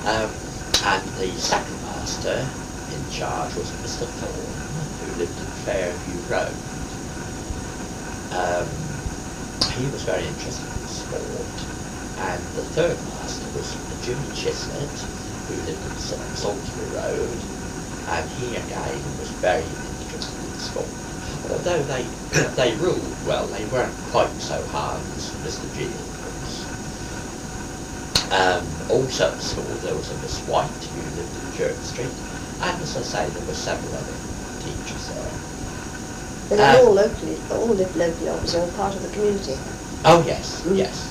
And the second master in charge was Mr. Thorne, who lived in Fairview Road. He was very interested in sport. And the third master was Jimmy Chislett, who lived in Salisbury Road, and he again was very interested in sport. Although they ruled well, they weren't quite so hard as Mr. G, of course. Also at the school there was a Miss White who lived in Church Street, and as I say, there were several other teachers there. But they all lived locally, obviously, all part of the community. Oh yes, yes.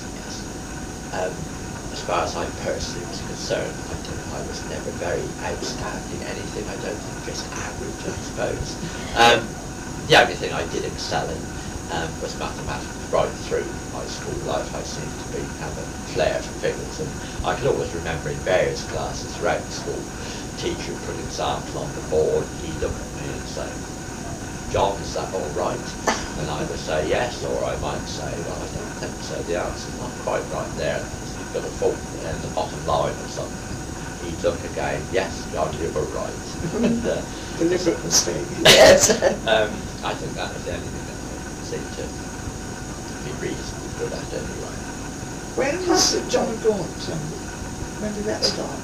As far as I personally was concerned, I was never very outstanding anything. I don't think, just average, I suppose. The only thing I did excel in was mathematics. Right through my school life, I seemed to have a flair for figures, and I could always remember in various classes throughout the school, teacher would put an example on the board, he'd look at me and say, "John, is that all right?" And I would say yes, or I might say, "Well, I don't think so. The answer's not quite right there. You've got a fault in the bottom line or something." He'd look again, "Yes, John, you were right." And, deliberate mistake. Yes. I think that was the only thing that I seemed to be reasonably good at anyway. When was John Gaunt? When did that start?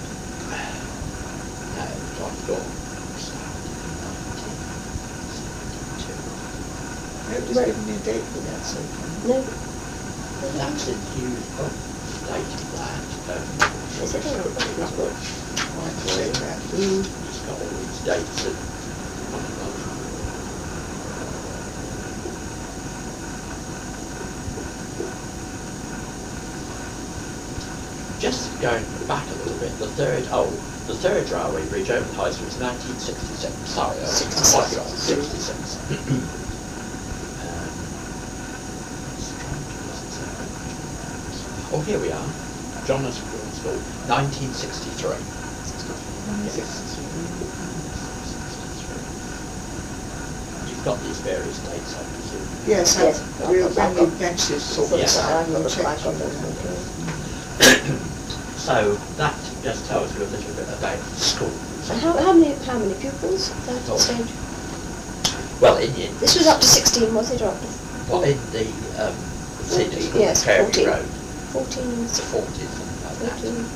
No, John Gaunt started in 1972. Nobody's given me a date for that so far. No. That's in huge dated that. Is it in this book? Right, check that. He's got all these dates and just going back a little bit, the third railway bridge over the High Street was 1966. Sorry, I was quite right. 66. Oh, here we are. John Osborne School, 1963. You've got these various dates, I presume. Yes, when we benches sort of So that just tells you a little bit about the school. And how many pupils at that stage? Well, This was up to 16, was it, or up to? Well, in the senior school, yes, Fairview 14. Road. 14. It's 40, something like 14. that.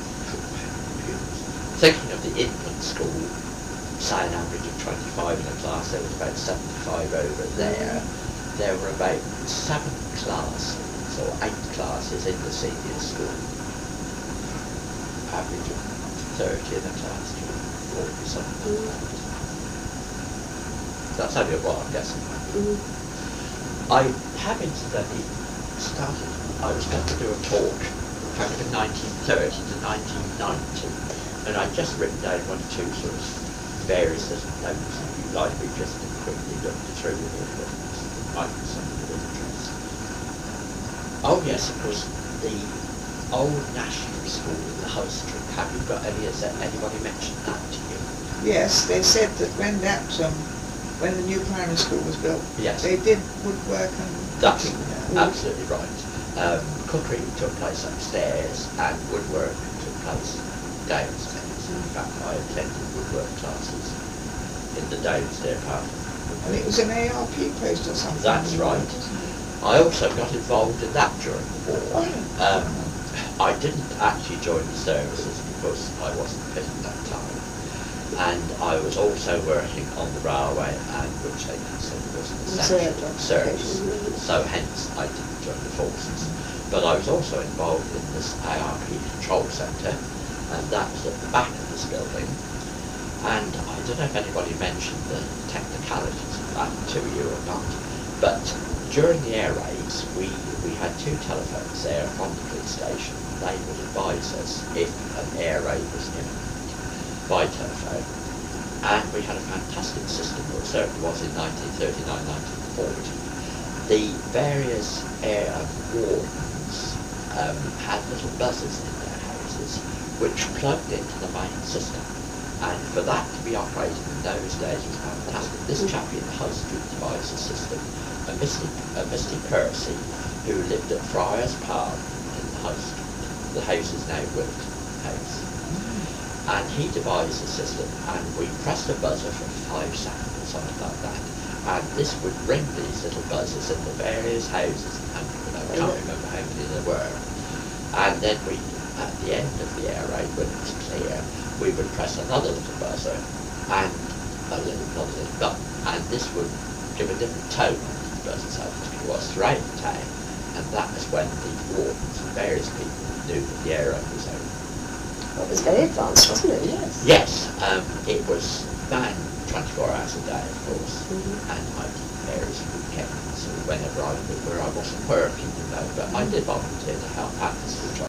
Thinking of the infant school, say an average of 25 in a class, there was about 75 over there. There were about 7 classes, or 8 classes in the senior school. Average of 30 in a class to 40, something like that. That's only what I'm guessing. I have incidentally started, I was going to do a talk kind of in 1930 to 1990, and I'd just written down 1 or 2 sort of various little notes, if you like, we just quickly looked through it, but it might be something of interest. Oh yes, it was the old National School in the High Street. Have you got any, has anybody mentioned that to you? Yes, they said that when when the new primary school was built, Yes. they did woodwork and That's cooking there. absolutely right. Cookery took place upstairs and woodwork took place downstairs. In fact, I attended woodwork classes in the downstairs part. And it was an ARP post or something. That's right. I also got involved in that during the war. I didn't actually join the services because I wasn't fit at that time. And I was also working on the railway, and which they considered was an essential service. So hence I didn't join the forces. But I was also involved in this ARP control centre, and that was at the back of this building. And I don't know if anybody mentioned the technicalities of that to you or not, but during the air raids, we had 2 telephones there on the police station. They would advise us if an air raid was imminent by telephone. And we had a fantastic system, or it certainly was in 1939, 1940. The various air wardens had little buzzers in their houses which plugged into the main system. And for that to be operated in those days was fantastic. This chap in the High Street devised a system, a Mr. Percy, who lived at Friars Park in the High Street. The house is now Wilton House. And he devised a system, and we pressed a buzzer for 5 seconds or something like that. And this would ring these little buzzers in the various houses, and I can't remember how many there were. And then we, at the end of the air raid, when it was clear, we would press another little buzzer and another little button, and this would give a different tone to the buzzer sound it was throughout the town. And that was when the wardens and various people knew that the air raid was over. Well, it was very advanced, wasn't it? Yes. Yes, it was manned 24 hours a day, of course, Mm-hmm. and I did various weekends, or whenever I wasn't working, you know, but I did volunteer to help at the school.